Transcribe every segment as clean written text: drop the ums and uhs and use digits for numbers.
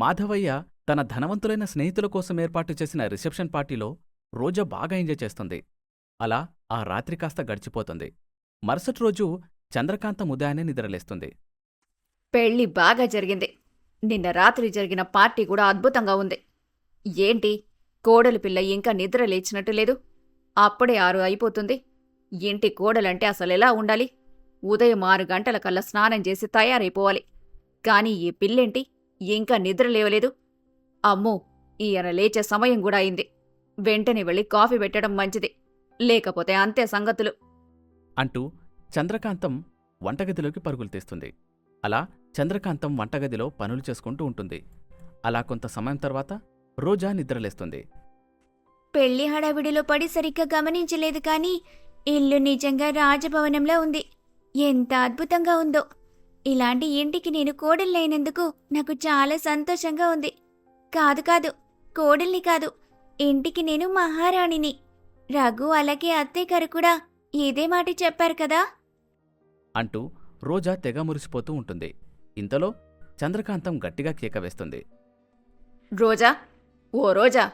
మాధవయ్య తన ధనవంతులైన స్నేహితుల కోసం ఏర్పాటు చేసిన రిసెప్షన్ పార్టీలో రోజా బాగా ఎంజాయ్ చేస్తుంది. అలా ఆ రాత్రి కాస్త గడిచిపోతుంది. మరుసటి రోజు చంద్రకాంతం ఉదయాన్నే నిద్రలేస్తుంది. పెళ్లి బాగా జరిగింది. నిన్న రాత్రి జరిగిన పార్టీ కూడా అద్భుతంగా ఉంది. ఏంటి, కోడలి పిల్ల ఇంకా నిద్ర లేచినట్టు లేదు? అప్పుడే 6 అయిపోతుంది. ఇంటి కోడలంటే అసలెలా ఉండాలి? ఉదయం 6 గంటలకల్లా స్నానం చేసి తయారైపోవాలి. కాని ఈ పిల్లేంటి ఇంకా నిద్ర లేవలేదు? అమ్మో, ఈయన లేచే సమయం కూడా అయింది. వెంటనే వెళ్ళి కాఫీ పెట్టడం మంచిది, లేకపోతే అంతే సంగతులు అంటూ చంద్రకాంతం వంటగదిలోకి పరుగులు తీస్తుంది. అలా చంద్రకాంతం వంటగదిలో పనులు చేసుకుంటూ ఉంటుంది. అలా కొంత సమయం తర్వాత రోజా నిద్రలేస్తుంది. పెళ్లి హడావిడిలో పడి సరిగ్గా గమనించలేదు కానీ ఇల్లు నిజంగా రాజభవనంలా ఉంది. ఎంత అద్భుతంగా ఉందో! ఇలాంటి ఇంటికి నేను కోడళ్ళైనందుకు నాకు చాలా సంతోషంగా ఉంది. కాదు కాదు, కోడల్ని కాదు, ఇంటికి నేను మహారాణిని. రఘు అలాగే అత్తయ్య గారు కూడా ఇదే మాట చెప్పారు కదా అంటూ రోజా తెగ మురిసిపోతూ ఉంటుంది. ఇంతలో చంద్రకాంతం గట్టిగా కేక వేస్తుంది. రోజా, ఓ రోజా!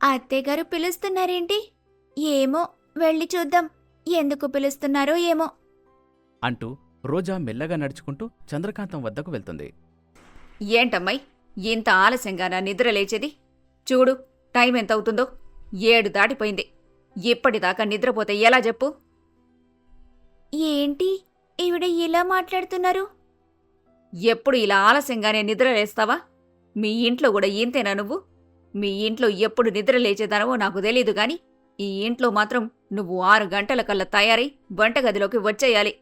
అత్తయ్య గారు పిలుస్తున్నారేంటి? ఏమో, వెళ్ళి చూద్దాం. ఎందుకు పిలుస్తున్నారో ఏమో అంటూ రోజా మెల్లగా నడుచుకుంటూ చంద్రకాంతం వద్దకు వెళ్తుంది. ఏంటమ్మాయి, ఇంత ఆలస్యంగానా నిద్ర లేచేది? చూడు, టైం ఎంతవుతుందో. 7 దాటిపోయింది. ఇప్పటిదాకా నిద్రపోతే ఎలా చెప్పు? ఏంటి ఈవిడ ఇలా మాట్లాడుతున్నారు? ఎప్పుడు ఇలా ఆలస్యంగానే నిద్ర లేస్తావా? మీ ఇంట్లో కూడా ఇంతేనా నువ్వు? మీ ఇంట్లో ఎప్పుడు నిద్ర లేచేదానవో నాకు తెలీదు గాని ఈ ఇంట్లో మాత్రం నువ్వు 6 గంటలకల్లా తయారై వంటగదిలోకి వచ్చేయాలి.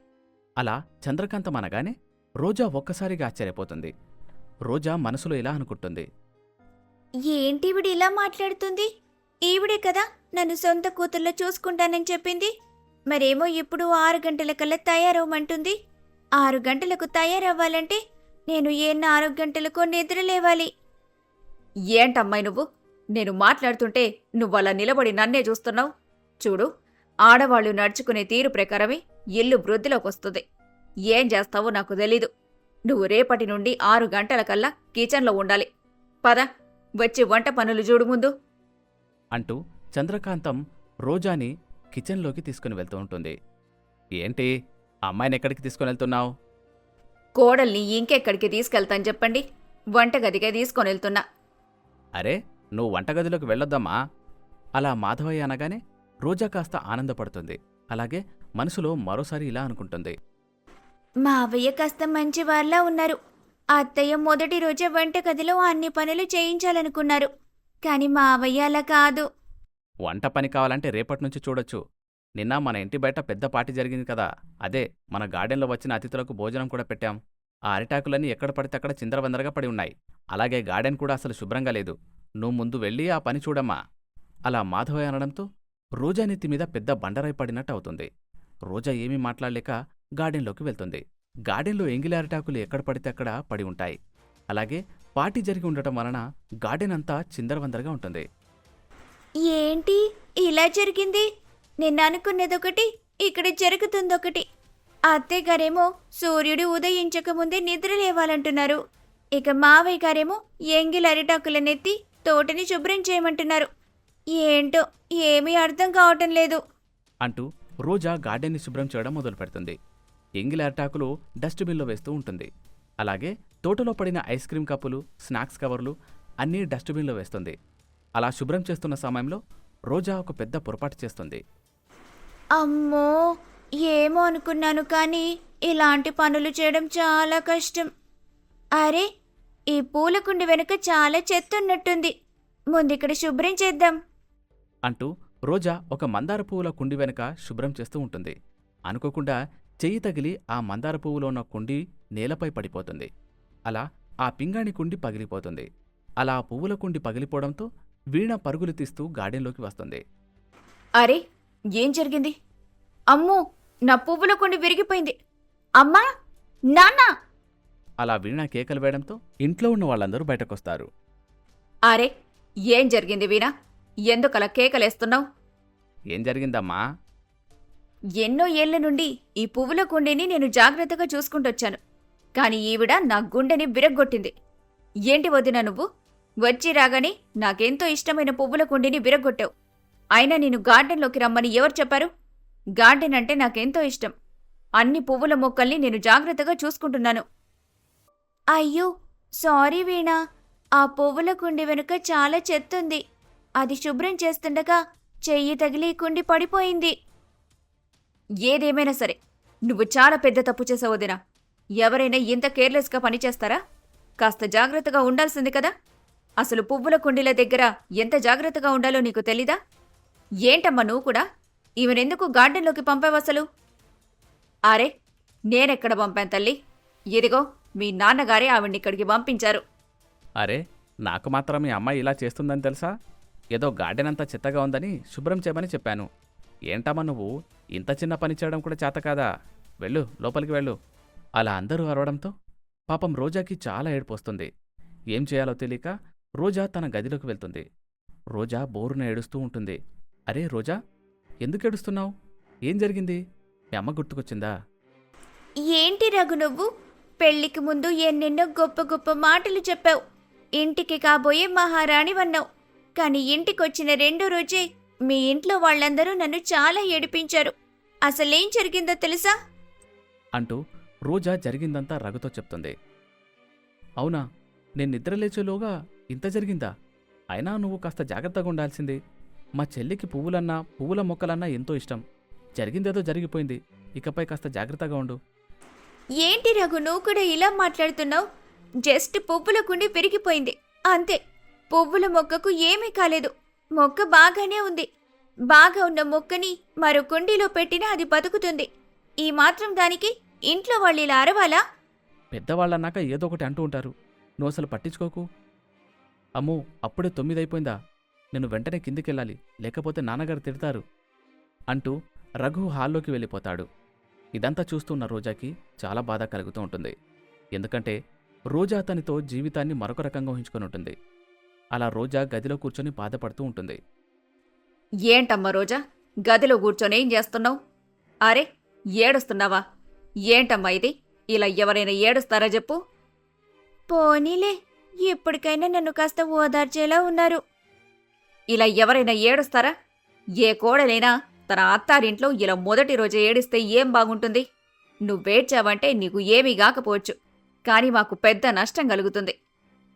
అలా చంద్రకాంతం అనగానే రోజా ఒక్కసారిగా ఆశ్చర్యపోతుంది. రోజా మనసులో ఇలా అనుకుంటుంది. ఏంటి ఈవిడ ఇలా మాట్లాడుతుంది? ఈవిడే కదా నన్ను సొంత కూతుర్లో చూసుకుంటానని చెప్పింది. మరేమో ఇప్పుడు 6 గంటలకల్లా తయారవమంటుంది. 6 గంటలకు తయారవ్వాలంటే నేను ఏ 4 గంటలకో నిద్ర లేవాలి. ఏంటమ్మాయి నువ్వు? నేను మాట్లాడుతుంటే నువ్వలా నిలబడి నన్నే చూస్తున్నావు. చూడు, ఆడవాళ్లు నడుచుకునే తీరు ప్రకారమే ఇల్లు వృద్ధిలోకొస్తుంది. ఏం చేస్తావో నాకు తెలీదు. నువ్వు రేపటి నుండి 6 గంటలకల్లా కిచెన్లో ఉండాలి. పద, వచ్చి వంట పనులు చూడు ముందు అంటూ చంద్రకాంతం రోజాని కిచెన్లోకి తీసుకుని వెళ్తూ ఉంటుంది. ఏంటి, అమ్మాయిని ఎక్కడికి తీసుకుని వెళ్తున్నావు? కోడల్ని ఇంకెక్కడికి తీసుకెళ్తాను చెప్పండి? వంటగదికే తీసుకొనెళ్తున్నా. అరే, నువ్వు వంటగదిలోకి వెళ్ళొద్దమ్మా. అలా మాధవయ్య అనగానే రోజా కాస్త ఆనందపడుతుంది. అలాగే మనసులో మరోసారి ఇలా అనుకుంటుంది. మావయ్య కాస్త మంచివార్లా ఉన్నారు. అత్తయ్య మొదటి రోజే వంటగదిలో అన్ని పనులు చేయించాలనుకున్నారు. కాని మావయ్య అలా కాదు. వంట పని కావాలంటే రేపటినుంచి చూడొచ్చు. నిన్న మన ఇంటి బయట పెద్ద పార్టీ జరిగింది కదా, అదే మన గార్డెన్లో వచ్చిన అతిథులకు భోజనం కూడా పెట్టాం. ఆ అరిటాకులన్నీ ఎక్కడ పడితే అక్కడ చిందరవందరగా పడి ఉన్నాయి. అలాగే గార్డెన్ కూడా అసలు శుభ్రంగా లేదు. నువ్వు ముందు వెళ్ళి ఆ పని చూడమ్మా. అలా మాధవయ్య అనడంతో రోజా నెత్తి మీద పెద్ద బండరాయి పడినట్టు అవుతుంది. రోజా ఏమీ మాట్లాడలేక గార్డెన్లోకి వెళ్తుంది. గార్డెన్లో ఎంగిలి అరిటాకులు ఎక్కడ పడితే అక్కడ పడి ఉంటాయి. అలాగే పార్టీ జరిగి ఉండటం వలన గార్డెన్ అంతా చిందరవందరగా ఉంటుంది. ఏంటి ఇలా జరిగింది? నిన్న అనుకున్నదొకటి, ఇక్కడ జరుగుతుందొకటి. అత్తయ్య గారేమో సూర్యుడు ఉదయించకముందే నిద్ర లేవాలంటున్నారు. ఇక మావయ్య గారేమో ఎంగిలి అరిటాకులనెత్తి తోటని శుభ్రం చేయమంటున్నారు. ఏంటో ఏమీ అర్థం కావటం లేదు అంటూ రోజా గార్డెన్ని శుభ్రం చేయడం మొదలు పెడుతుంది. ఎంగిలి అరిటాకులు డస్ట్బిన్లో వేస్తూ ఉంటుంది. అలాగే తోటలో పడిన ఐస్ క్రీం కప్పులు, స్నాక్స్ కవర్లు అన్నీ డస్ట్బిన్లో వేస్తుంది. అలా శుభ్రం చేస్తున్న సమయంలో రోజా ఒక పెద్ద పొరపాటు చేస్తుంది. అమ్మో, ఏమో అనుకున్నాను కానీ ఇలాంటి పనులు చేయడం చాలా కష్టం. అరే, ఈ పూల కుండి వెనుక చాలా చెత్త ఉన్నట్టుంది. ముందిక్కడ శుభ్రం చేద్దాం అంటూ రోజా ఒక మందార పువ్వుల కుండి వెనుక శుభ్రం చేస్తూ ఉంటుంది. అనుకోకుండా చెయ్యి తగిలి ఆ మందార పువ్వులో ఉన్న కుండి నేలపై పడిపోతుంది. అలా ఆ పింగాణి కుండి పగిలిపోతుంది. అలా ఆ పువ్వుల కుండి పగిలిపోవడంతో వీణ పరుగులు తీస్తూ గార్డెన్లోకి వస్తుంది. అరే, ఏం జరిగింది? అమ్మో, నా పువ్వుల కుండి విరిగిపోయింది. అమ్మా, నాన్న! అలా వీణ కేకలు వేయడంతో ఇంట్లో ఉన్న వాళ్ళందరూ బయటకొస్తారు. అరే, ఏం జరిగింది వీణ? ఎందుకలా కేకలేస్తున్నావు? ఏం జరిగిందమ్మా? ఎన్నో ఏళ్ల నుండి ఈ పువ్వుల కుండీని నేను జాగ్రత్తగా చూసుకుంటొచ్చాను. కాని ఈవిడ నా గుండెని విరగ్గొట్టింది. ఏంటి వదినా నువ్వు? వచ్చి రాగానే నాకెంతో ఇష్టమైన పువ్వుల కుండీని విరగ్గొట్టావు. అయినా నేను గార్డెన్లోకి రమ్మని ఎవరు చెప్పారు? గార్డెన్ అంటే నాకెంతో ఇష్టం. అన్ని పువ్వుల మొక్కల్ని నేను జాగ్రత్తగా చూసుకుంటున్నాను. అయ్యో సారీ వీణా, ఆ పువ్వుల కుండి వెనుక చాలా చెత్తుంది. అది శుభ్రం చేస్తుండగా చెయ్యి తగిలి కుండి పడిపోయింది. ఏదేమైనా సరే నువ్వు చాలా పెద్ద తప్పు చేసావు వదినా. ఎవరైనా ఇంత కేర్లెస్గా పనిచేస్తారా? కాస్త జాగ్రత్తగా ఉండాల్సింది కదా. అసలు పువ్వుల కుండీల దగ్గర ఎంత జాగ్రత్తగా ఉండాలో నీకు తెలీదా? ఏంటమ్మా నువ్వు కూడా? ఈమెనెందుకు గార్డెన్లోకి పంపావసలు? అరే, నేనెక్కడ పంపాను తల్లి? ఇదిగో మీ నాన్నగారే ఆవిడ్ని ఇక్కడికి పంపించారు. అరే, నాకు మాత్రం మీ అమ్మాయి ఇలా చేస్తుందని తెలుసా? ఏదో గార్డెన్ అంతా చెత్తగా ఉందని శుభ్రం చేయమని చెప్పాను. ఏంటమ్మా నువ్వు ఇంత చిన్న పని చేయడం కూడా చేత కాదా? వెళ్ళు, లోపలికి వెళ్ళు. అలా అందరూ అరవడంతో పాపం రోజాకి చాలా ఏడుపొస్తుంది. ఏం చేయాలో తెలియక రోజా తన గదిలోకి వెళ్తుంది. రోజా బోరున ఏడుస్తూ ఉంటుంది. అరే రోజా, ఎందుకు ఏడుస్తున్నావు? ఏం జరిగింది? మీ అమ్మ గుర్తుకొచ్చిందా? ఏంటి రఘు నువ్వు? పెళ్లికి ముందు ఎన్నెన్నో గొప్ప గొప్ప మాటలు చెప్పావు. ఇంటికి కాబోయే మహారాణివన్నావు. కానీ ఇంటికొచ్చిన రెండో రోజే మీ ఇంట్లో వాళ్ళందరూ నన్ను చాలా ఏడిపించారు. అసలేం జరిగిందో తెలుసా? అంటూ రోజా జరిగిందంతా రఘుతో చెప్తుంది. అవునా, నేను నిద్రలేచేలోగా ఇంత జరిగిందా? అయినా నువ్వు కాస్త జాగ్రత్తగా ఉండాల్సింది. మా చెల్లికి పువ్వులన్నా పువ్వుల మొక్కలన్నా ఎంతో ఇష్టం. జరిగిందేదో జరిగిపోయింది. ఇకపై కాస్త జాగ్రత్తగా ఉండు. ఏంటి రఘు నువ్వు కూడా ఇలా మాట్లాడుతున్నావు? జస్ట్ పువ్వుల కుండి విరిగిపోయింది అంతే. పువ్వుల మొక్కకు ఏమీ కాలేదు. మొక్క బాగానే ఉంది. బాగా ఉన్న మొక్కని మరో కుండీలో పెట్టినా అది బతుకుతుంది. ఈ మాత్రం దానికి ఇంట్లో వాళ్ళు ఇలా అరవాలా? పెద్దవాళ్ళన్నాక ఏదో ఒకటి అంటూ ఉంటారు. నువ్వు అసలు పట్టించుకోకు. అమ్మో, అప్పుడే 9 అయిపోయిందా? నేను వెంటనే కిందికెళ్ళాలి, లేకపోతే నాన్నగారు తిడతారు అంటూ రఘు హాల్లోకి వెళ్ళిపోతాడు. ఇదంతా చూస్తున్న రోజాకి చాలా బాధ కలుగుతూ ఉంటుంది. ఎందుకంటే రోజా అతనితో జీవితాన్ని మరొక రకంగా ఊహించుకొని ఉంటుంది. అలా రోజా గదిలో కూర్చొని బాధపడుతూ ఉంటుంది. ఏంటమ్మా రోజా, గదిలో కూర్చొని ఏం చేస్తున్నావు? అరే, ఏడుస్తున్నావా? ఏంటమ్మా ఇది? ఇలా ఎవరైనా ఏడుస్తారా చెప్పు? పోనీలే, ఎప్పటికైనా నన్ను కాస్త ఓదార్చేలా ఉన్నారు. ఇలా ఎవరైనా ఏడుస్తారా? ఏ కోడలైనా తన అత్తారింట్లో ఇలా మొదటి రోజే ఏడిస్తే ఏం బాగుంటుంది? నువ్వేడ్చావంటే నీకు ఏమీ కాకపోవచ్చు, కాని మాకు పెద్ద నష్టం కలుగుతుంది.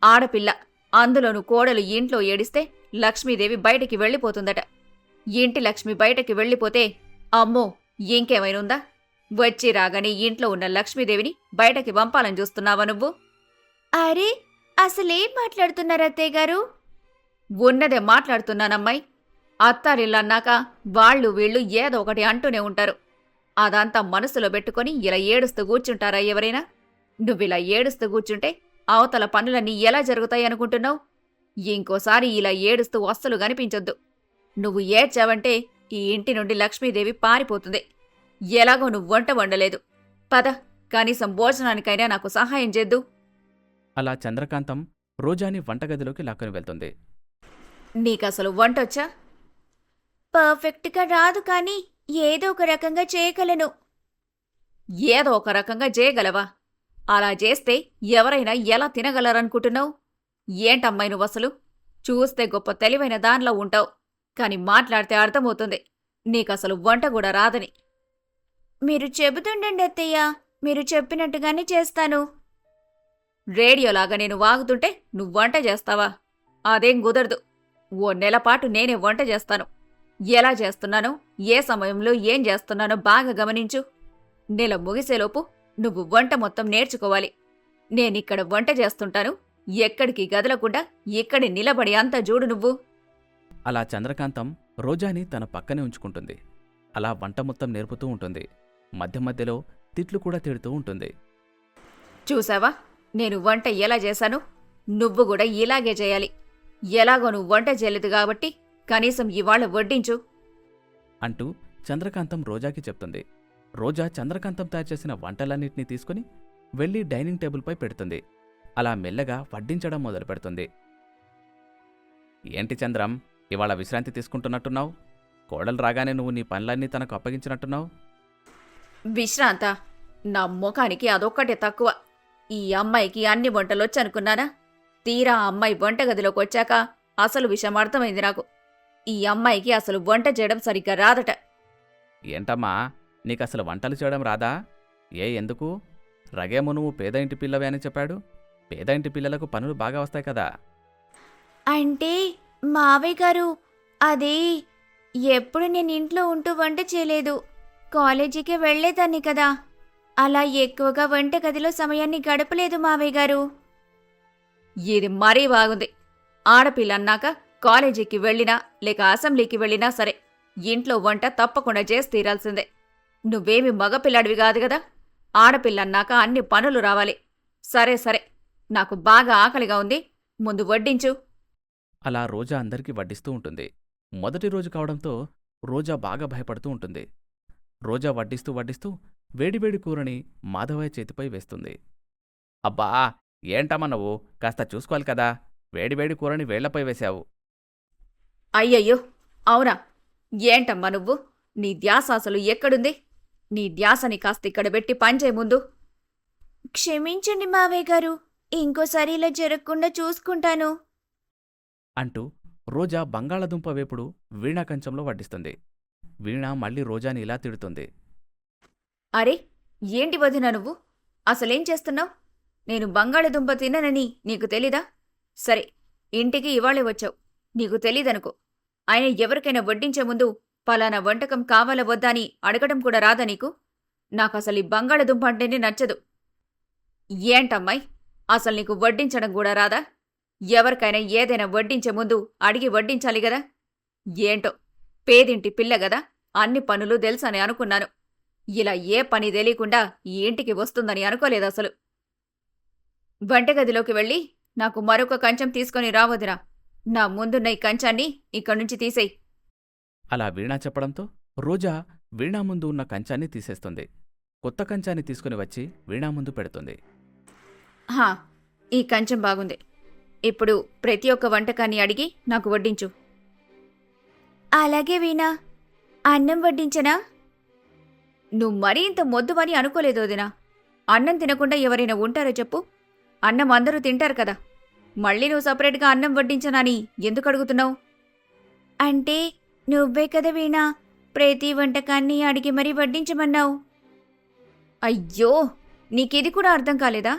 ఆడపిల్ల, అందులోనూ కోడలు ఇంట్లో ఏడిస్తే లక్ష్మీదేవి బయటికి వెళ్ళిపోతుందట. ఇంటి లక్ష్మి బయటకి వెళ్ళిపోతే అమ్మో ఇంకేమైనుందా? వచ్చి రాగానే ఇంట్లో ఉన్న లక్ష్మీదేవిని బయటకి పంపాలని చూస్తున్నావా నువ్వు? అరే, అసలేం మాట్లాడుతున్నారు అత్తయ్య గారు? ఉన్నదే మాట్లాడుతున్నానమ్మాయి. అత్తారిల్లన్నాక వాళ్ళు వీళ్ళు ఏదో ఒకటి అంటూనే ఉంటారు. అదంతా మనసులో పెట్టుకొని ఇలా ఏడుస్తూ కూర్చుంటారా ఎవరైనా? నువ్విలా ఏడుస్తూ కూర్చుంటే అవతల పనులన్నీ ఎలా జరుగుతాయనుకుంటున్నావు? ఇంకోసారి ఇలా ఏడుస్తూ అస్సలు కనిపించొద్దు. నువ్వు ఏడ్చావంటే ఈ ఇంటి నుండి లక్ష్మీదేవి పారిపోతుంది. ఎలాగో నువ్వు వంట వండలేదు. పద, కనీసం భోజనానికైనా నాకు సహాయం చేద్దు. అలా చంద్రకాంతం రోజాని వంటగదిలోకి లాక్కొని వెళ్తుంది. నీకసలు వంటొచ్చా? పర్ఫెక్ట్గా రాదు, కానీ ఏదో ఒక రకంగా చేయగలను. ఏదో ఒక రకంగా చేయగలవా? అలా చేస్తే ఎవరైనా ఎలా తినగలరనుకుంటున్నావు? ఏంటమ్మాయి నువ్వసలు? చూస్తే గొప్ప తెలివైన దానిలో ఉంటావు, కాని మాట్లాడితే అర్థమవుతుంది నీకసలు వంట కూడా రాదని. మీరు చెబుతుండండి అత్తయ్య, మీరు చెప్పినట్టుగానే చేస్తాను. రేడియోలాగా నేను వాగుతుంటే నువ్వు వంట చేస్తావా? అదేం కుదరదు. ఓ నెలపాటు నేనే వంట చేస్తాను. ఎలా చేస్తున్నానో, ఏ సమయంలో ఏం చేస్తున్నానో బాగా గమనించు. నెల ముగిసేలోపు నువ్వు వంట మొత్తం నేర్చుకోవాలి. నేనిక్కడ వంట చేస్తుంటాను, ఎక్కడికి గదలకుండా ఇక్కడి నిలబడి అంతా చూడు నువ్వు. అలా చంద్రకాంతం రోజాని తన పక్కనే ఉంచుకుంటుంది. అలా వంట మొత్తం నేర్పుతూ ఉంటుంది. మధ్య మధ్యలో తిట్లు కూడా తిడుతూ ఉంటుంది. చూసావా, నేను వంట ఎలా చేశాను? నువ్వు కూడా ఇలాగే చేయాలి. ఎలాగో నువ్వు వంట చేయలేదు కాబట్టి కనీసం ఇవాళ వడ్డించు అంటూ చంద్రకాంతం రోజాకి చెప్తుంది. రోజా చంద్రకాంతం తయారు చేసిన వంటలన్నింటినీ తీసుకుని వెళ్ళి డైనింగ్ టేబుల్పై పెడుతుంది. అలా మెల్లగా వడ్డించడం మొదలు పెడుతుంది. ఏంటి చంద్రం, ఇవాళ విశ్రాంతి తీసుకుంటున్నట్టున్నావు? కోడలు రాగానే నువ్వు నీ పనులన్నీ తనకు అప్పగించినట్టున్నావు. విశ్రాంత? నా ముఖానికి అదొక్కటే తక్కువ. ఈ అమ్మాయికి అన్ని వంటలొచ్చనుకున్నానా? తీరా ఆ అమ్మాయి వంటగదిలోకి వచ్చాక అసలు విషయం అర్థమైంది నాకు. ఈ అమ్మాయికి అసలు వంట చేయడం సరిగ్గా రాదట. ఏంటమ్మా, నీకసలు వంటలు చేయడం రాదా? ఎందుకు? రగేమో నువ్వు పేద ఇంటి పిల్లవే అని చెప్పాడు. పేద ఇంటి పిల్లలకు పనులు బాగా వస్తాయి కదా. అంటే మావయ్య గారు, అది ఎప్పుడు నేను ఇంట్లో ఉంటూ వంట చేయలేదు. కాలేజీకి వెళ్ళేదాన్ని కదా. అలా ఎక్కువగా వంటగదిలో సమయాన్ని గడపలేదు మావయ్య గారు. ఇది మరీ బాగుంది. ఆడపిల్ల అన్నాక కాలేజీకి వెళ్ళినా లేక అసెంబ్లీకి వెళ్ళినా సరే ఇంట్లో వంట తప్పకుండా చేసి తీరాల్సిందే. నువ్వేమి మగపిల్లాడివి కాదు కదా. ఆడపిల్ల అన్నాక అన్ని పనులు రావాలి. సరే సరే, నాకు బాగా ఆకలిగా ఉంది, ముందు వడ్డించు. అలా రోజా అందరికీ వడ్డిస్తూ ఉంటుంది. మొదటి రోజు కావడంతో రోజా బాగా భయపడుతూ ఉంటుంది. రోజా వడ్డిస్తూ వడ్డిస్తూ వేడివేడి కూరని మాధవయ్య చేతిపై వేస్తుంది. అబ్బా, ఏంటమ్మా నువ్వు? కాస్త చూసుకోవాలి కదా. వేడివేడి కూరని వేళ్లపై వేశావు. అయ్యయ్యో, అవునా? ఏంటమ్మా నువ్వు? నీ ధ్యాస అసలు ఎక్కడుంది? నీ ధ్యాసని కాస్త ఇక్కడ పెట్టి పనిచేయ ముందు. క్షమించండి మావయ్య గారు, ఇంకోసారి ఇలా జరగకుండా చూసుకుంటాను. అంటూ రోజా బంగాళదుంప వేపుడు వీణా కంచంలో వడ్డిస్తుంది. వీణ మళ్ళీ రోజాని ఇలా తిడుతుంది. అరే, ఏంటి వదినా నువ్వు? అసలేం చేస్తున్నావు? నేను బంగాళదుంప తిననని నీకు తెలీదా? సరే, ఇంటికి ఇవాళే వచ్చావు, నీకు తెలీదనుకో. ఆయన ఎవరికైనా వడ్డించే ముందు పలానా వంటకం కావాలా వద్దా అని అడగడం కూడా రాదా నీకు? నాకసలు ఈ బంగాళదుంప అంటేనే నచ్చదు. ఏంటమ్మాయి, అసలు నీకు వడ్డించడం కూడా రాదా? ఎవరికైనా ఏదైనా వడ్డించే ముందు అడిగి వడ్డించాలి గదా. ఏంటో, పేదింటి పిల్ల గదా, అన్ని పనులు తెలుసని అనుకున్నాను. ఇలా ఏ పని తెలియకుండా ఈ ఇంటికి వస్తుందని అనుకోలేదసలు. వంటగదిలోకి వెళ్ళి నాకు మరొక కంచం తీసుకొని రావదురా. నా ముందున్న ఈ కంచాన్ని ఇక్కడ్నుంచి తీసేయ్. అలా వీణా చెప్పడంతో రోజా వీణా ముందు ఉన్న కంచాన్ని తీసేస్తుంది. కొత్త కంచాన్ని తీసుకుని వచ్చి వీణా ముందు పెడుతుంది. హా, ఈ కంచం బాగుంది. ఇప్పుడు ప్రతి ఒక్క వంటకాన్ని అడిగి నాకు వడ్డించు. అలాగే వీణా, అన్నం వడ్డించనా? నువ్వు మరీ ఇంత మొద్దువని అనుకోలేదు వదినా. అన్నం తినకుండా ఎవరైనా ఉంటారో చెప్పు? అన్నం అందరూ తింటారు కదా. మళ్ళీ నువ్వు సపరేట్గా అన్నం వడ్డించనని ఎందుకు అడుగుతున్నావు? అంటే నువ్వే కదా వీణా ప్రతి వంటకాన్ని అడిగి మరీ వడ్డించమన్నావు. అయ్యో, నీకిది కూడా అర్థం కాలేదా?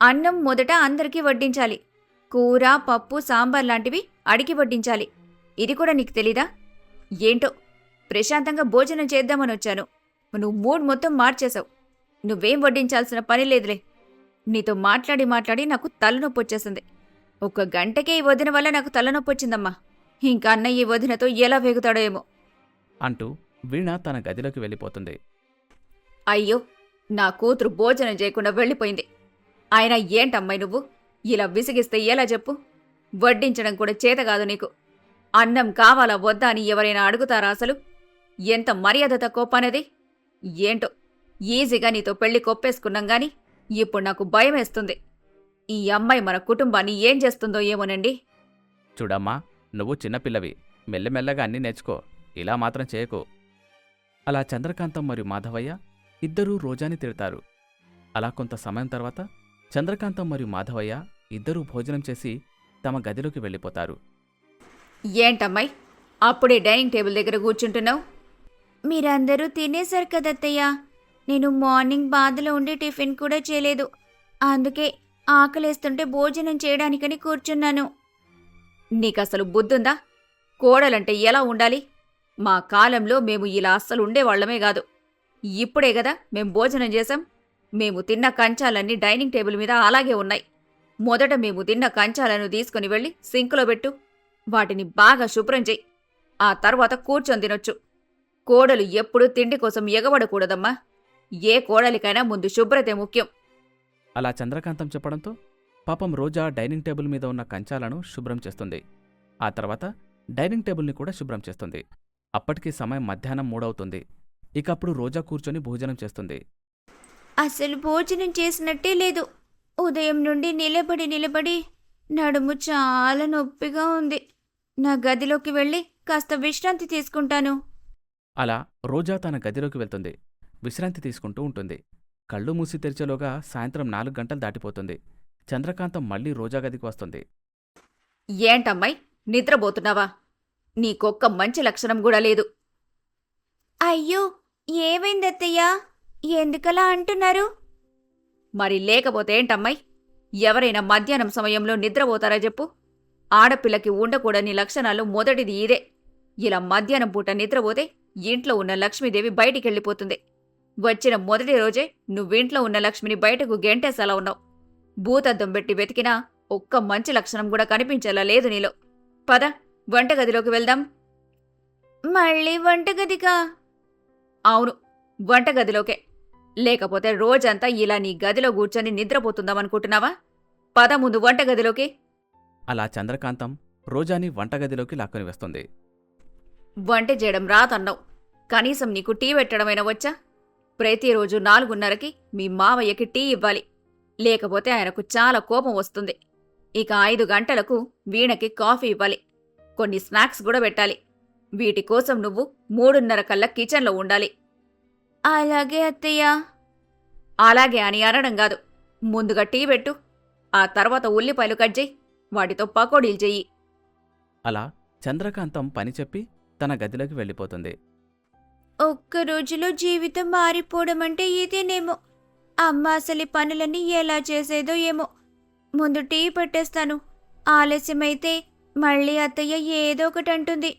అన్నం మొదట అందరికీ వడ్డించాలి. కూర, పప్పు, సాంబార్ లాంటివి అడిగి వడ్డించాలి. ఇది కూడా నీకు తెలీదా? ఏంటో, ప్రశాంతంగా భోజనం చేద్దామని వచ్చాను, నువ్వు మూడ్ మొత్తం మార్చేశావు. నువ్వేం వడ్డించాల్సిన పని లేదులే. నీతో మాట్లాడి మాట్లాడి నాకు తలనొప్పి వచ్చేసింది. 1 గంటకే ఈ వదిన వల్ల నాకు తలనొప్పి వచ్చిందమ్మా. ఇంకా అన్నయ్య ఈ వదినతో ఎలా వేగుతాడో ఏమో అంటూ వీణ తన గదిలోకి వెళ్ళిపోతుంది. అయ్యో, నా కూతురు భోజనం చేయకుండా వెళ్ళిపోయింది. అయినా ఏంటమ్మాయి నువ్వు? ఇలా విసిగిస్తే ఎలా చెప్పు? వడ్డించడం కూడా చేతగాదు నీకు. అన్నం కావాలా వద్దా అని ఎవరైనా అడుగుతారా అసలు? ఎంత మర్యాద తక్కువ పనది. ఏంటో, ఈజీగా నీతో పెళ్లి కొప్పేసుకున్నాం గాని ఇప్పుడు నాకు భయమేస్తుంది. ఈ అమ్మాయి మన కుటుంబాన్ని ఏం చేస్తుందో ఏమోనండి. చూడమ్మా, నువ్వు చిన్నపిల్లవి, మెల్లమెల్లగా అన్నీ నేర్చుకో. ఇలా మాత్రం చేయకు. అలా చంద్రకాంతం మరియు మాధవయ్య ఇద్దరూ రోజాని తిడతారు. అలా కొంత సమయం తర్వాత చంద్రకాంతం మరియు మాధవయ్య ఇద్దరూ భోజనం చేసి తమ గదిలోకి వెళ్ళిపోతారు. ఏంటమ్మాయి, అప్పుడే డైనింగ్ టేబుల్ దగ్గర కూర్చుంటున్నావు? మీరందరూ తినేశారు కదత్తయ్య. నేను మార్నింగ్ బాధలో ఉండి టిఫిన్ కూడా చేయలేదు. అందుకే ఆకలేస్తుంటే భోజనం చేయడానికని కూర్చున్నాను. నీకసలు బుద్ధుందా? కోడలంటే ఎలా ఉండాలి? మా కాలంలో మేము ఇలా అస్సలు ఉండేవాళ్లమే కాదు. ఇప్పుడే గదా మేం భోజనం చేశాం. మేము తిన్న కంచాలన్నీ డైనింగ్ టేబుల్ మీద అలాగే ఉన్నాయి. మొదట మేము తిన్న కంచాలను తీసుకుని వెళ్ళి సింకులో పెట్టు. వాటిని బాగా శుభ్రం చెయ్యి. ఆ తర్వాత కూర్చొని తినొచ్చు. కోడలు ఎప్పుడూ తిండి కోసం ఎగబడకూడదమ్మా. ఏ కోడలికైనా ముందు శుభ్రతే ముఖ్యం. అలా చంద్రకాంతం చెప్పడంతో పాపం రోజా డైనింగ్ టేబుల్ మీద ఉన్న కంచాలను శుభ్రం చేస్తుంది. ఆ తర్వాత డైనింగ్ టేబుల్ని కూడా శుభ్రం చేస్తుంది. అప్పటికి సమయం మధ్యాహ్నం 3 అవుతుంది. ఇక అప్పుడు రోజా కూర్చొని భోజనం చేస్తుంది. అసలు భోజనం చేసినట్టే లేదు. ఉదయం నుండి నిలబడి నిలబడి నడుము చాలా నొప్పిగా ఉంది. నా గదిలోకి వెళ్ళి కాస్త విశ్రాంతి తీసుకుంటాను. అలా రోజా తన గదిలోకి వెళ్తుంది. విశ్రాంతి తీసుకుంటూ ఉంటుంది. కళ్ళు మూసి తెరిచేలోగా సాయంత్రం 4 గంటలు దాటిపోతుంది. చంద్రకాంతం మళ్ళీ రోజా గదికి వస్తుంది. ఏంటమ్మాయి, నిద్రపోతున్నావా? నీకొక్క మంచి లక్షణం కూడా లేదు. అయ్యో, ఏమైందత్తయ్యా? ఎందుకలా అంటున్నారు? మరి లేకపోతే ఏంటమ్మాయి? ఎవరైనా మధ్యాహ్నం సమయంలో నిద్రపోతారా చెప్పు? ఆడపిల్లకి ఉండకూడని లక్షణాలు మొదటిది ఇదే. ఇలా మధ్యాహ్నం పూట నిద్రపోతే ఇంట్లో ఉన్న లక్ష్మీదేవి బయటికెళ్ళిపోతుంది. వచ్చిన మొదటి రోజే నువ్వింట్లో ఉన్న లక్ష్మిని బయటకు గెంటేసేలా ఉన్నావు. భూతద్దం పెట్టి వెతికినా ఒక్క మంచి లక్షణం కూడా కనిపించేలా లేదు నీలో. పద, వంటగదిలోకి వెళ్దాం. మళ్ళీ వంటగదికా? అవును, వంటగదిలోకే. లేకపోతే రోజంతా ఇలా నీ గదిలో కూర్చొని నిద్రపోతుందామనుకుంటున్నావా? పద ముందు వంటగదిలోకి. అలా చంద్రకాంతం రోజాని వంటగదిలోకి లాక్కొని వస్తుంది. వంట చేయడం రాదన్నావు. కనీసం నీకు టీ పెట్టడమైనా వచ్చా? ప్రతిరోజు 4:30కి మీ మావయ్యకి టీ ఇవ్వాలి. లేకపోతే ఆయనకు చాలా కోపం వస్తుంది. ఇక 5 గంటలకు వీణకి కాఫీ ఇవ్వాలి. కొన్ని స్నాక్స్ కూడా పెట్టాలి. వీటి కోసం నువ్వు 3:30 కల్లా కిచెన్లో ఉండాలి. అలాగే అత్తయ్యా. అలాగే అని అనడం కాదు. ముందుగా టీ పెట్టు. ఆ తర్వాత ఉల్లిపాయలు కట్ చేయి. వాటితో పకోడీలు చెయ్యి. అలా చంద్రకాంతం పని చెప్పి తన గదిలోకి వెళ్ళిపోతుంది. ఒక్క రోజులో జీవితం మారిపోవడం అంటే ఇదేనేమో. అమ్మ అసలు ఈ పనులన్నీ ఎలా చేసేదో ఏమో. ముందు టీ పెట్టేస్తాను. ఆలస్యమైతే మళ్ళీ అత్తయ్య ఏదో ఒకటి అంటుంది.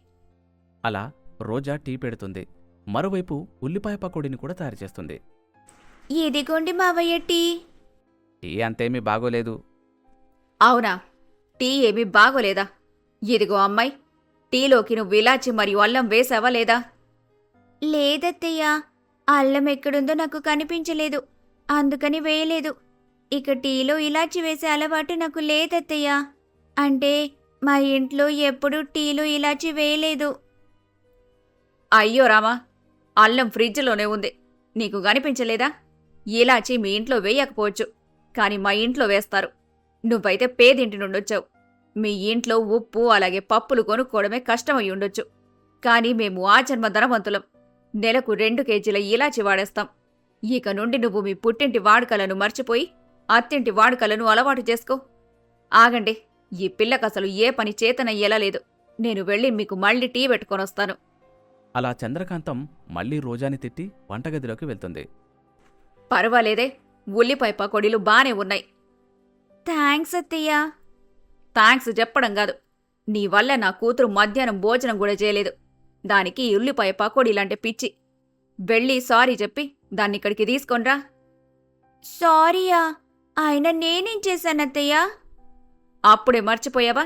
అలా రోజా టీ పెడుతుంది. మరోవైపు ఉల్లిపాయ పకోడీని కూడా తయారు చేస్తుంది. ఇదిగోండి మావయ్య టీ. టీ అంతేమీ బాగోలేదు. అవునా? టీ ఏమీ బాగోలేదా? ఇదిగో అమ్మాయి, టీలోకి నువ్వు ఇలాచి మరియు అల్లం వేసావా లేదా? లేదత్తయ్యా, అల్లం ఎక్కడుందో నాకు కనిపించలేదు, అందుకని వేయలేదు. ఇక టీలో ఇలాచి వేసే అలవాటు నాకు లేదత్తయ్యా. అంటే మా ఇంట్లో ఎప్పుడూ టీలో ఇలాచి వేయలేదు. అయ్యో రామా, అల్లం ఫ్రిడ్జ్లోనే ఉంది. నీకు కనిపించలేదా? ఇలాచి మీ ఇంట్లో వేయకపోవచ్చు, కాని మా ఇంట్లో వేస్తారు. నువ్వైతే పేదింటి నుండొచ్చావు. మీ ఇంట్లో ఉప్పు అలాగే పప్పులు కొనుక్కోవడమే కష్టమై ఉండొచ్చు. కాని మేము ఆ జన్మ ధనవంతులం. నెలకు 2 కేజీల ఇలాచి వాడేస్తాం. ఇక నుండి నువ్వు మీ పుట్టింటి వాడుకలను మర్చిపోయి అత్తింటి వాడుకలను అలవాటు చేసుకో. ఆగండి, ఈ పిల్లకసలు ఏ పని చేతనయ్యేలా లేదు. నేను వెళ్ళి మీకు మళ్ళీ టీ పెట్టుకొనొస్తాను. అలా చంద్రకాంతం మళ్ళీ రోజాని తిట్టి వంటగదిలోకి వెళ్తుంది. పర్వాలేదే, ఉల్లిపాయ పకోడీలు బానే ఉన్నాయి. థ్యాంక్స్ అత్తయ్యా. థ్యాంక్స్ చెప్పడం కాదు. నీ వల్ల నా కూతురు మధ్యాహ్నం భోజనం కూడా చేయలేదు. దానికి ఈ ఉల్లిపాయ పకోడీలంటే పిచ్చి. వెళ్ళి సారీ చెప్పి దాన్నిక్కడికి తీసుకొనిరా. సారీయా? ఆయన నేనేం చేశానత్తయ్యా? అప్పుడే మర్చిపోయావా?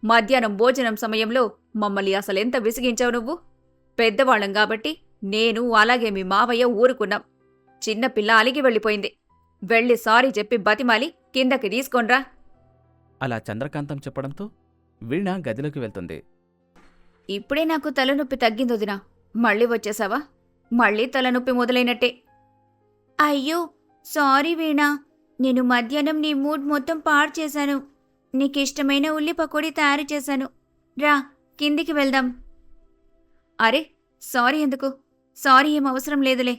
మధ్యాహ్నం భోజనం సమయంలో మమ్మల్ని అసలెంత విసిగించావు నువ్వు. పెద్దవాళ్ళం కాబట్టి నేను అలాగే మీ మావయ్య ఊరుకున్నాం. చిన్నపిల్ల అలిగి వెళ్ళిపోయింది. వెళ్ళి సారీ చెప్పి బతిమాలి కిందకి తీసుకొనిరా. అలా చంద్రకాంతం చెప్పడంతో వీణ గదిలోకి వెళ్తుంది. ఇప్పుడే నాకు తలనొప్పి తగ్గిందొదినా. మళ్ళీ వచ్చేసావా? మళ్ళీ తలనొప్పి మొదలైనట్టే. అయ్యో సారీ వీణా, నేను మధ్యాహ్నం నీ మూడ్ మొత్తం పాడు చేశాను. నీకిష్టమైన ఉల్లి పకోడీ తయారు చేశాను. రా, కిందికి వెళ్దాం. అరే, సారీ ఎందుకు? సారీ ఏం అవసరం లేదులే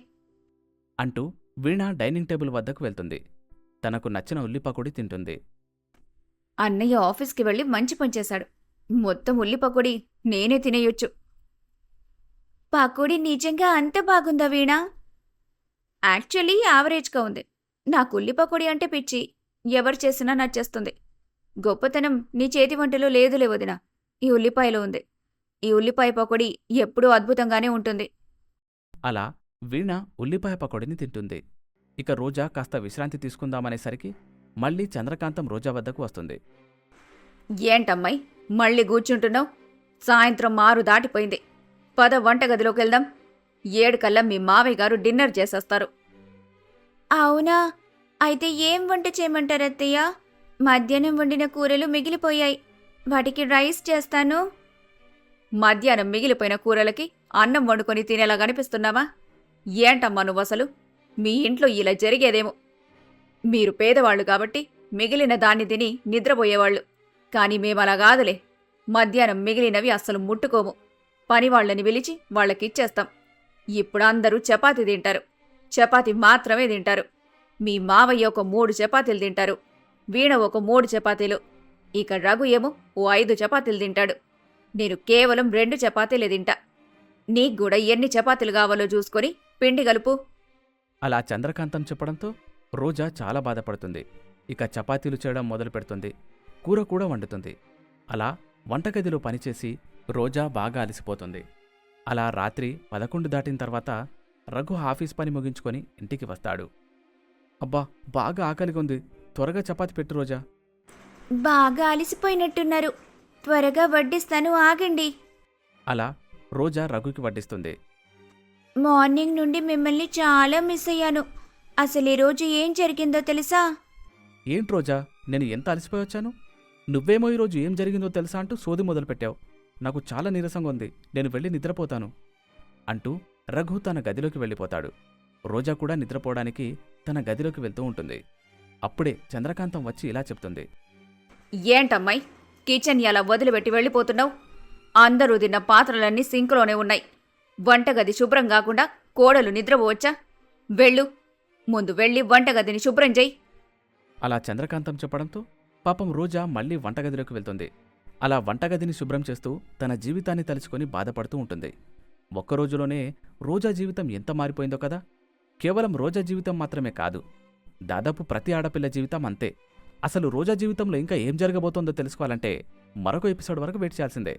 అంటూ వీణ డైనింగ్ టేబుల్ వద్దకు వెళ్తుంది. తనకు నచ్చిన ఉల్లిపకోడి తింటుంది. అన్నయ్య ఆఫీస్కి వెళ్ళి మంచి పని చేశాడు. మొత్తం ఉల్లి పకోడీ నేనే తినేయొచ్చు. పకోడీ నిజంగా అంత బాగుందా వీణా? యాక్చువల్లీ యావరేజ్గా ఉంది. నాకు ఉల్లి పకోడీ అంటే పిచ్చి. ఎవరు చేసినా నచ్చేస్తుంది. గొప్పతనం నీ చేతి వంటలో లేదులే వదినా. ఈ ఉల్లిపాయలో ఉంది. ఈ ఉల్లిపాయ పకోడీ ఎప్పుడూ అద్భుతంగానే ఉంటుంది. అలా వీణ ఉల్లిపాయ పకోడిని తింటుంది. ఇక రోజా కాస్త విశ్రాంతి తీసుకుందామనేసరికి మళ్ళీ చంద్రకాంతం రోజా వద్దకు వస్తుంది. ఏంటమ్మాయి, మళ్ళీ కూర్చుంటున్నావు? సాయంత్రం 6 దాటిపోయింది. పద, వంటగదిలోకి వెళ్దాం. 7 కల్లా మీ మావయ్య గారు డిన్నర్ చేసేస్తారు. అవునా? అయితే ఏం వంట చేయమంటారు అత్తయ్య? మధ్యాహ్నం వండిన కూరలు మిగిలిపోయాయి, వాటికి రైస్ చేస్తాను. మధ్యాహ్నం మిగిలిపోయిన కూరలకి అన్నం వండుకొని తినేలా కనిపిస్తున్నావా? ఏంటమ్మా నువ్వసలు? మీ ఇంట్లో ఇలా జరిగేదేమో. మీరు పేదవాళ్లు కాబట్టి మిగిలిన దాన్ని తిని నిద్రపోయేవాళ్లు. కాని మేమలా కాదులే. మధ్యాహ్నం మిగిలినవి అస్సలు ముట్టుకోము. పనివాళ్లని పిలిచి వాళ్ళకిచ్చేస్తాం. ఇప్పుడు అందరూ చపాతీ తింటారు. చపాతీ మాత్రమే తింటారు. మీ మావయ్య ఒక 3 చపాతీలు తింటారు. వీణ ఒక 3 చపాతీలు. ఇక రఘు ఏమో ఓ 5 చపాతీలు తింటాడు. నేను కేవలం 2 చపాతీలే తింటా. నీక్కూడా ఎన్ని చపాతీలు కావాలో చూసుకొని పిండి కలుపు. అలా చంద్రకాంతం చెప్పడంతో రోజా చాలా బాధపడుతుంది. ఇక చపాతీలు చేయడం మొదలు పెడుతుంది. కూర కూడా వండుతుంది. అలా వంటగదిలో పనిచేసి రోజా బాగా అలసిపోతుంది. అలా రాత్రి 11 దాటిన తర్వాత రఘు ఆఫీస్ పని ముగించుకొని ఇంటికి వస్తాడు. అబ్బా, బాగా ఆకలిగా ఉంది, త్వరగా చపాతి పెట్టు రోజా. బాగా అలసిపోయినట్టున్నారు. త్వరగా వడ్డిస్తాను, ఆగండి. అలా రోజా రఘుకి వడ్డిస్తుంది. మార్నింగ్ నుండి మిమ్మల్ని చాలా మిస్ అయ్యాను. అసలు ఈరోజు ఏం జరిగిందో తెలుసా? ఏంటి రోజా, నేను ఎంత అలసిపోయొచ్చాను? నువ్వేమో ఈరోజు ఏం జరిగిందో తెలుసా అంటూ సోది మొదలుపెట్టావు. నాకు చాలా నీరసంగా ఉంది, నేను వెళ్ళి నిద్రపోతాను అంటూ రఘు తన గదిలోకి వెళ్ళిపోతాడు. రోజా కూడా నిద్రపోవడానికి తన గదిలోకి వెళ్తూ ఉంటుంది. అప్పుడే చంద్రకాంతం వచ్చి ఇలా చెప్తుంది. ఏంటమ్మాయి, కిచెన్ ఎలా వదిలిపెట్టి వెళ్ళిపోతున్నావు? అందరూ తిన్న పాత్రలన్నీ సింక్లోనే ఉన్నాయి. వంటగది శుభ్రం కాకుండా కోడలు నిద్రపోవచ్చా? వెళ్ళు, ముందు వెళ్ళి వంటగదిని శుభ్రం చెయ్యి. అలా చంద్రకాంతం చెప్పడంతో పాపం రోజా మళ్ళీ వంటగదిలోకి వెళ్తుంది. అలా వంటగదిని శుభ్రం చేస్తూ తన జీవితాన్ని తలుచుకొని బాధపడుతూ ఉంటుంది. ఒక్కరోజులోనే రోజా జీవితం ఎంత మారిపోయిందో కదా. కేవలం రోజా జీవితం మాత్రమే కాదు, దాదాపు ప్రతి ఆడపిల్ల జీవితం అంతే. అసలు రోజా జీవితంలో ఇంకా ఏం జరగబోతోందో తెలుసుకోవాలంటే మరొక ఎపిసోడ్ వరకు వెయిట్ చేయాల్సిందే.